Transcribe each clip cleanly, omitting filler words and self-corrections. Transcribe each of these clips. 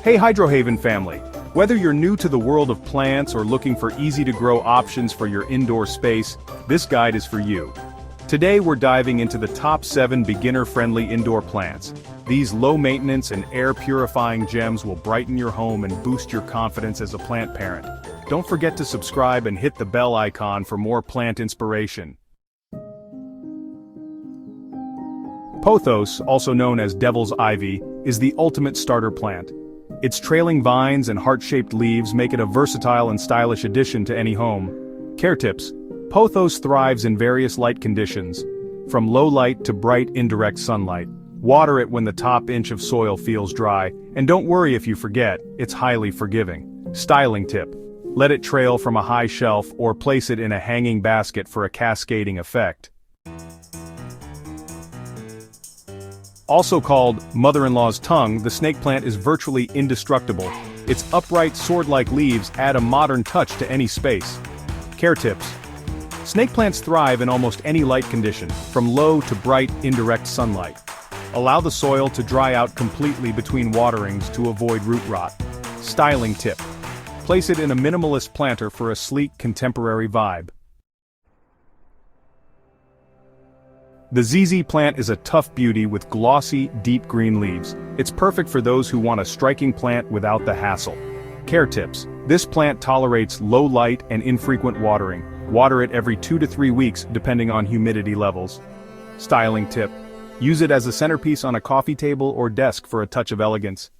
Hey Hydrohaven family! Whether you're new to the world of plants or looking for easy-to-grow options for your indoor space, this guide is for you. Today we're diving into the top 7 beginner-friendly indoor plants. These low-maintenance and air-purifying gems will brighten your home and boost your confidence as a plant parent. Don't forget to subscribe and hit the bell icon for more plant inspiration. Pothos, also known as devil's ivy, is the ultimate starter plant. Its trailing vines and heart-shaped leaves make it a versatile and stylish addition to any home. Care tips: Pothos thrives in various light conditions, from low light to bright indirect sunlight. Water it when the top inch of soil feels dry, and don't worry if you forget, it's highly forgiving. Styling tip: let it trail from a high shelf or place it in a hanging basket for a cascading effect. Also called mother-in-law's tongue, the snake plant is virtually indestructible. Its upright sword-like leaves add a modern touch to any space. Care tips: snake plants thrive in almost any light condition, from low to bright indirect sunlight. Allow the soil to dry out completely between waterings to avoid root rot. Styling tip: place it in a minimalist planter for a sleek contemporary vibe. The ZZ plant is a tough beauty with glossy, deep green leaves. It's perfect for those who want a striking plant without the hassle. Care tips: this plant tolerates low light and infrequent watering. Water it every 2 to 3 weeks depending on humidity levels. Styling tip: use it as a centerpiece on a coffee table or desk for a touch of elegance.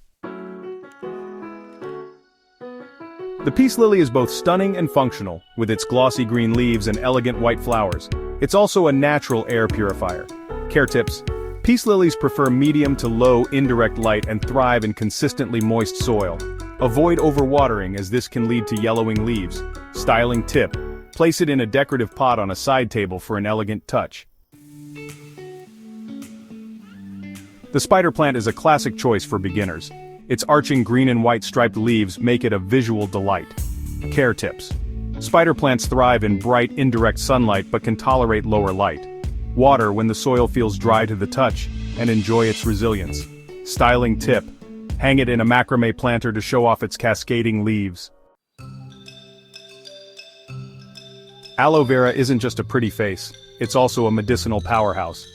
The peace lily is both stunning and functional, with its glossy green leaves and elegant white flowers. It's also a natural air purifier. Care tips: peace lilies prefer medium to low indirect light and thrive in consistently moist soil. Avoid overwatering as this can lead to yellowing leaves. Styling tip: place it in a decorative pot on a side table for an elegant touch. The spider plant is a classic choice for beginners. Its arching green and white striped leaves make it a visual delight. Care tips: spider plants thrive in bright indirect sunlight but can tolerate lower light. Water when the soil feels dry to the touch, and enjoy its resilience. Styling tip: hang it in a macrame planter to show off its cascading leaves. Aloe vera isn't just a pretty face, it's also a medicinal powerhouse.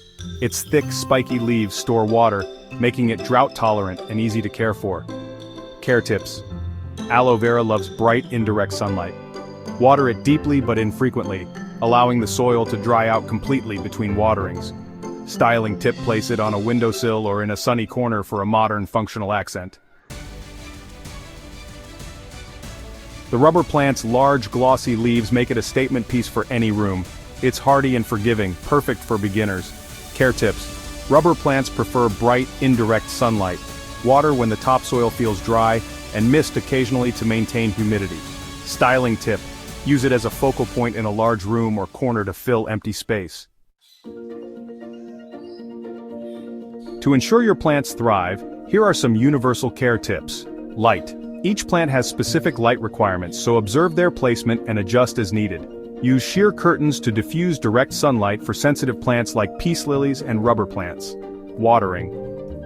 Its thick, spiky leaves store water, making it drought-tolerant and easy to care for. Care tips: aloe vera loves bright, indirect sunlight. Water it deeply but infrequently, allowing the soil to dry out completely between waterings. Styling tip: place it on a windowsill or in a sunny corner for a modern, functional accent. The rubber plant's large, glossy leaves make it a statement piece for any room. It's hardy and forgiving, perfect for beginners. Care tips: rubber plants prefer bright, indirect sunlight. Water when the topsoil feels dry, and mist occasionally to maintain humidity. Styling tip: use it as a focal point in a large room or corner to fill empty space. To ensure your plants thrive, here are some universal care tips. Light. Each plant has specific light requirements, so observe their placement and adjust as needed. Use sheer curtains to diffuse direct sunlight for sensitive plants like peace lilies and rubber plants. Watering.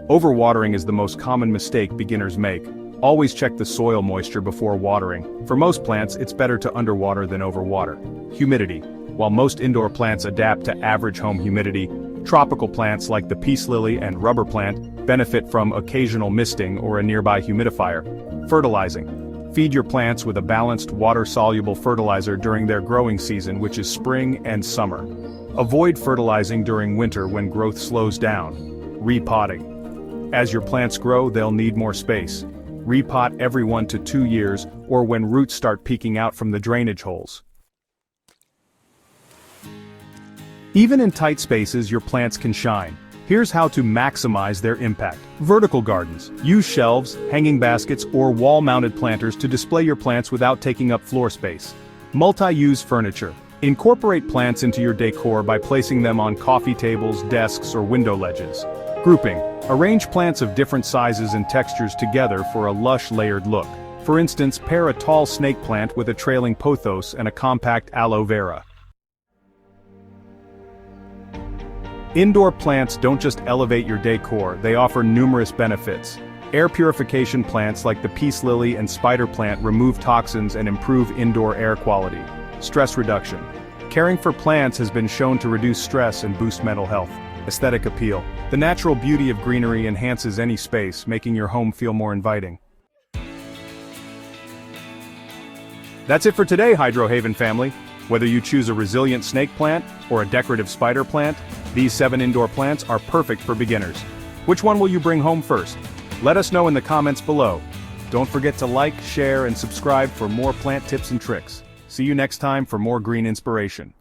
Overwatering is the most common mistake beginners make. Always check the soil moisture before watering. For most plants, it's better to underwater than overwater. Humidity. While most indoor plants adapt to average home humidity, tropical plants like the peace lily and rubber plant benefit from occasional misting or a nearby humidifier. Fertilizing. Feed your plants with a balanced water-soluble fertilizer during their growing season, which is spring and summer. Avoid fertilizing during winter when growth slows down. Repotting. As your plants grow, they'll need more space. Repot every 1 to 2 years, or when roots start peeking out from the drainage holes. Even in tight spaces, your plants can shine. Here's how to maximize their impact. Vertical gardens. Use shelves, hanging baskets, or wall-mounted planters to display your plants without taking up floor space. Multi-use furniture. Incorporate plants into your decor by placing them on coffee tables, desks, or window ledges. Grouping. Arrange plants of different sizes and textures together for a lush, layered look. For instance, pair a tall snake plant with a trailing pothos and a compact aloe vera. Indoor plants don't just elevate your decor, they offer numerous benefits. Air purification plants like the peace lily and spider plant remove toxins and improve indoor air quality. Stress reduction. Caring for plants has been shown to reduce stress and boost mental health. Aesthetic appeal. The natural beauty of greenery enhances any space, making your home feel more inviting. That's it for today, Hydrohaven family. Whether you choose a resilient snake plant or a decorative spider plant, these 7 indoor plants are perfect for beginners. Which one will you bring home first? Let us know in the comments below. Don't forget to like, share, and subscribe for more plant tips and tricks. See you next time for more green inspiration.